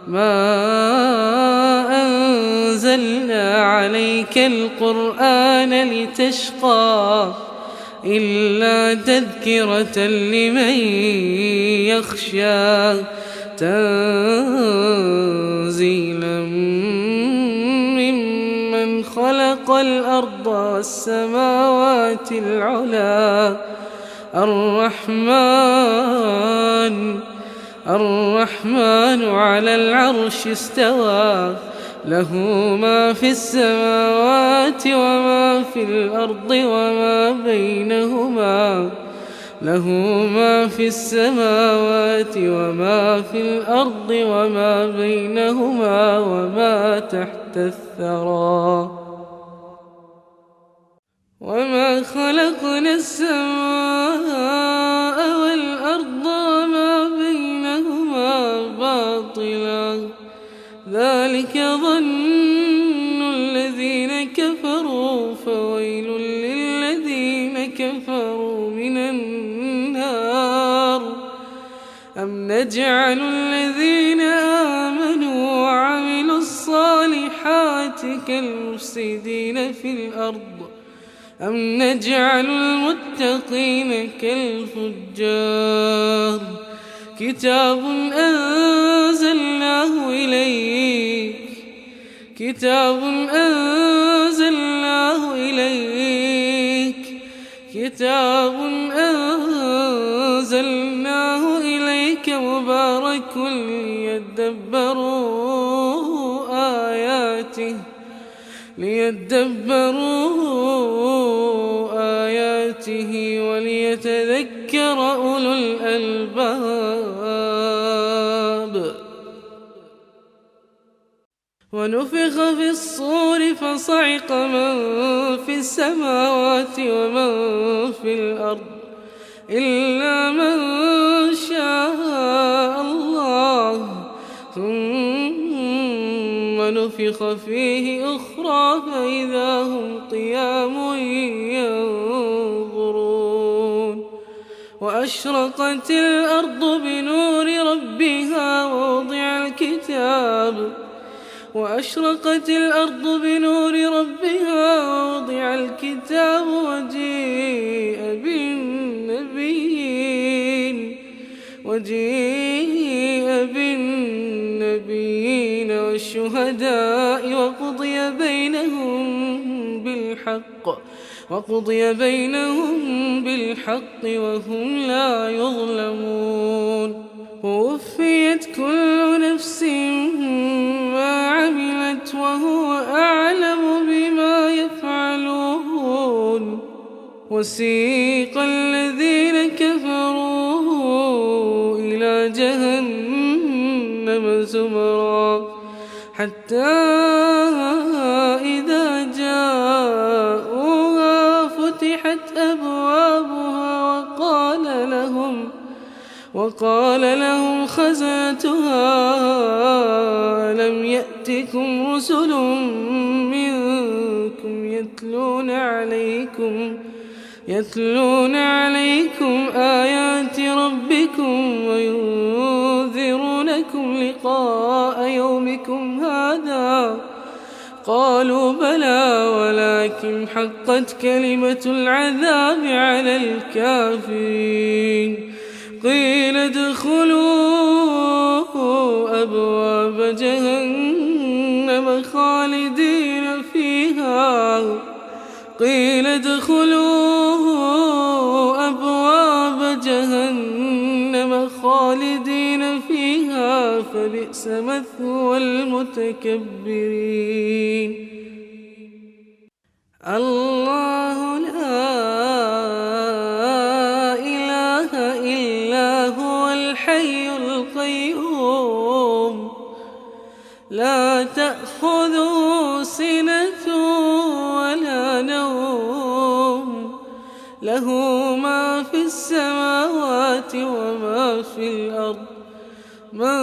ما أنزلنا عليك القرآن لتشقى إلا تذكرة لمن يخشى تنزيلا ممن خلق الأرض والسماوات العلى الرحمن على العرش استوى له ما في السماوات وما في الأرض وما بينهما له ما في السماوات وما في الأرض وما بينهما وما تحت الثرى وما خلقنا السماء والأرض وما بينهما باطلا ذلك ظن الذين كفروا فويل للذين كفروا من النار أم نجعل الذين آمنوا وعملوا الصالحات كالمفسدين في الأرض أم نجعل المتقين كالفجار كتاب أنزلناه إليك مبارك ليدبروا آياته وليتذكر أولو الألباب ونفخ في الصور فصعق من في السماوات ومن في الأرض إلا من شاء الله ثم نفخ فيه أخرى فإذا هم قيام ينظرون وأشرقت الأرض بنور ربها ووضع الكتاب وجيء بالنبيين والشهداء وقضي بينهم بالحق وهم لا يظلمون ووفيت كل نفس ما عملت وهو أعلم بما يفعلون وسيق الذين كفروا إلى جهنم زمرا حتى إذا جاءوها فتحت أبوابها وقال لهم خزنتها ألم يأتكم رسل منكم يتلون عليكم آيات ربكم وينذرونكم لقاء يومكم هذا قالوا بلى ولكن حقت كلمة العذاب على الكافرين قيل ادخلوا أبواب جهنم خالدين فيها فبئس مثوى المتكبرين الله لا إله إلا هو الحي القيوم لا تأخذه سنة ولا نوم له ما في السماوات وما في الأرض من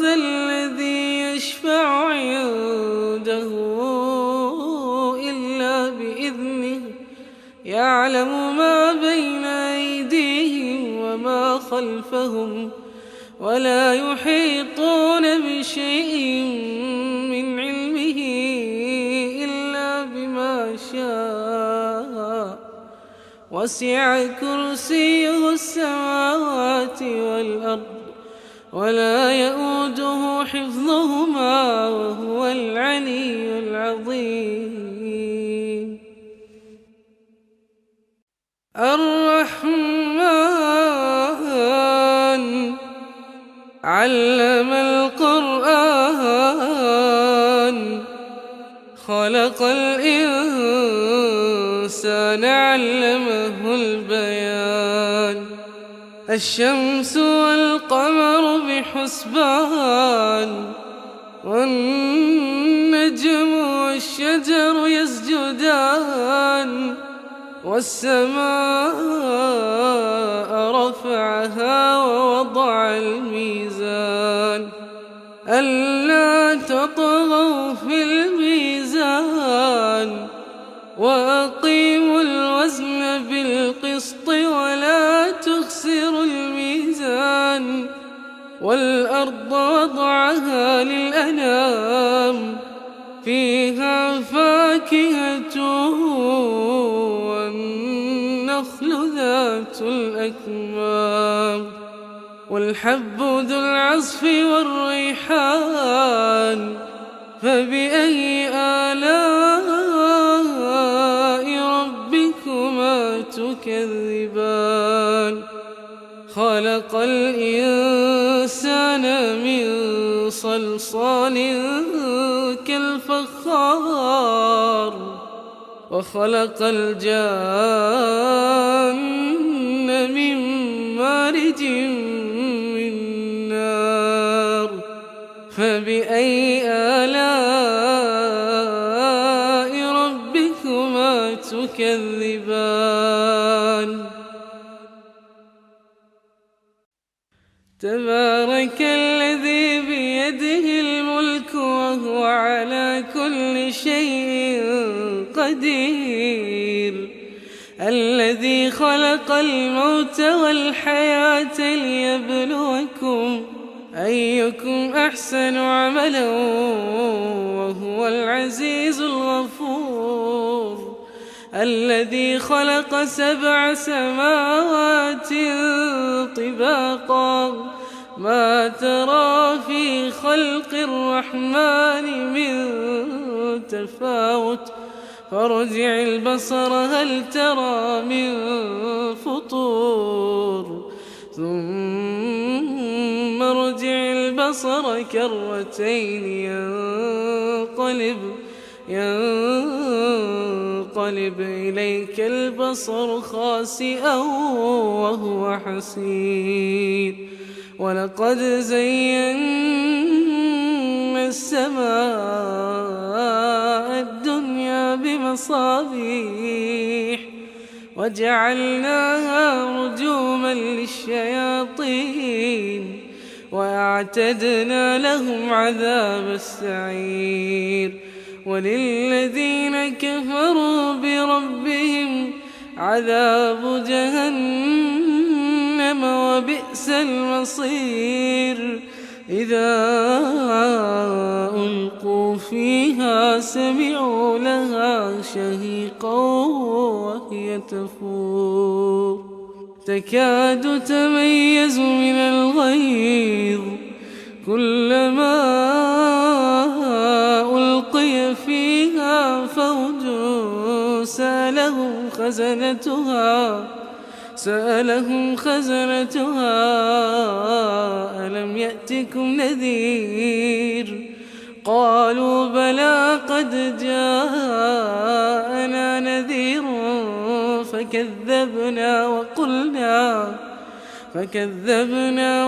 ذا الذي يشفع عنده إلا بإذنه يعلم ما بين أيديهم وما خلفهم ولا يحيطون بشيء من علمه إلا بما شاء، وسع كرسيه السماوات والأرض ولا يئوده حفظهما وهو العلي العظيم. الرحمن علم القرآن خلق الإنسان علمه البيان. الشمس والقمر بحسبان والنجم والشجر يسجدان، والسماء رفعها ووضع الميزان ألا تطغوا في الميزان وأقيموا الوزن بالقسط ولا تخسروا الميزان. والأرض وضعها للأنام فيها فاكهة والنخل ذات الأكمام والحب ذو العصف والريحان. فبأي آلاء ربكما تكذبان؟ خلق الإنسان من صلصال كالفخار وخلق الجان من مارج من نار. فبأي آلاء ربكما تكذبان؟ تبارك الذي بيده الملك وهو على كل شيء قدير، الذي خلق الموت والحياة ليبلوكم أيكم أحسن عملا وهو العزيز الغفور. الذي خلق 7 سماوات طباقا ما ترى في خلق الرحمن من تفاوت فارجع البصر هل ترى من فطور ثم ارجع البصر كرتين ينقلب إليك البصر خاسئا وهو حسير. ولقد زينا السماء الدنيا بمصابيح وجعلناها رجوما للشياطين وأعتدنا لهم عذاب السعير. وللذين كفروا بربهم عذاب جهنم وبئس المصير. إذا ألقوا فيها سمعوا لها شهيقا وهي تفور تكاد تميز من الغيظ كلما ألقي فيها فوج سألهم خزنتها ألم يأتكم نذير؟ قالوا بلى قد جاءنا نذير فكذبنا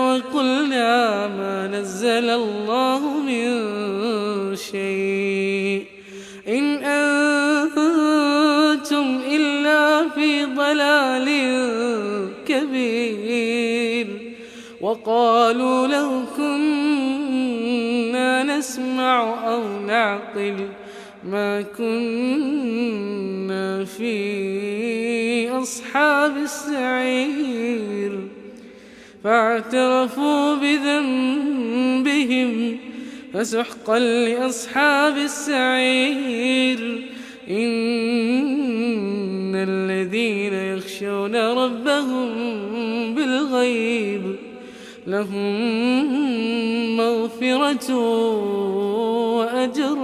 وقلنا ما نزل الله من شيء إن أنتم إلا في ضلال كبير. وقالوا لو كنا نسمع أو نعقل ما كنا في أصحاب السعير. فاعترفوا بذنبهم فسحقا لأصحاب السعير إن الذين يخشون ربهم بالغيب لهم مغفرة وأجر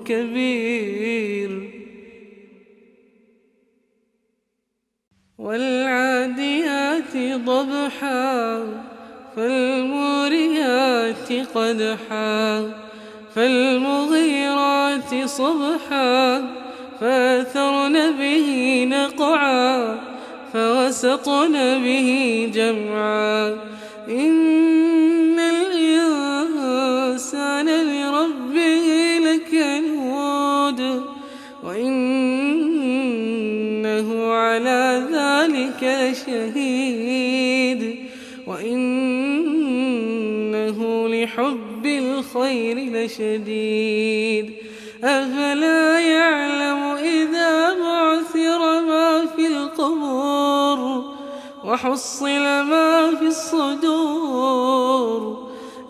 كبير والعاديات ضبحا فالموريات قدحا فالمغيرات صبحا فأثرن به نقعا فوسطن به جمعا إن الإنسان لربه لكنود وإنه على ذلك لشهيد وإنه لحب الخير لشديد أفلا يعلم إذا بعثر ما في القبور وحصل ما في الصدور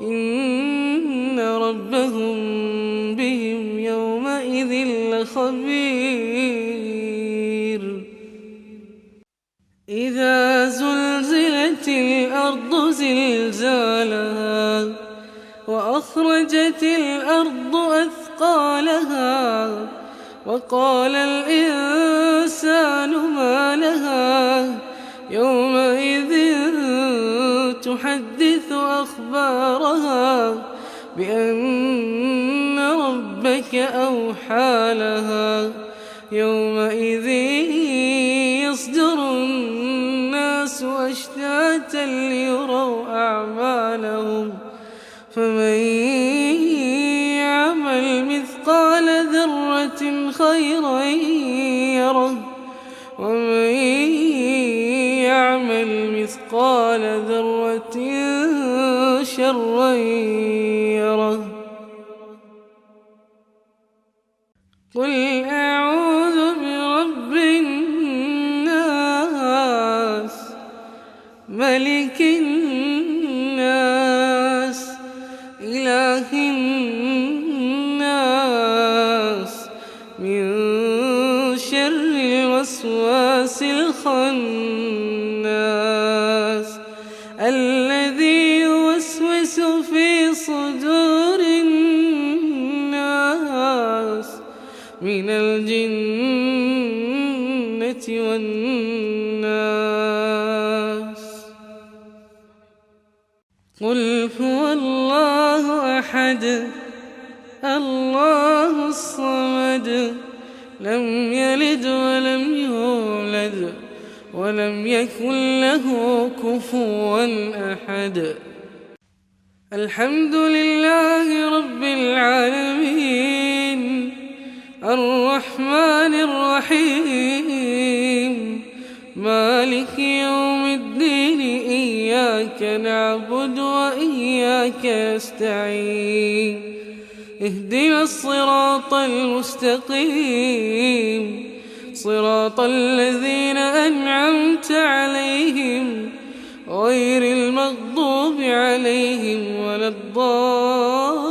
إن ربهم بهم يومئذ لخبير إذا زلزلت الأرض زلزالها وأخرجت الأرض أثقالها وقال الإنسان ما لها يومئذ تحدث أخبارها بأن ربك أوحى لها يومئذ يصدر الناس أشتاتا ليروا أعمالهم فمن يعمل مثقال ذرة خيرا يره ومن يعمل مثقال ذرة شرا يره قل أعوذ برب الناس ملك الناس إله الناس من شر الوسواس الخناس الذي يوسوس في صدور الناس من الجنة والناس قل هو الله أحد الله الصمد لم يلد ولم يولد ولم يكن له كفوا أحد الحمد لله رب العالمين الرحمن الرحيم مالك يوم الدين إياك نعبد وإياك نستعين اهدنا الصراط المستقيم صراط الذين أنعمت عليهم غير المغضوب عليهم ولا الضالين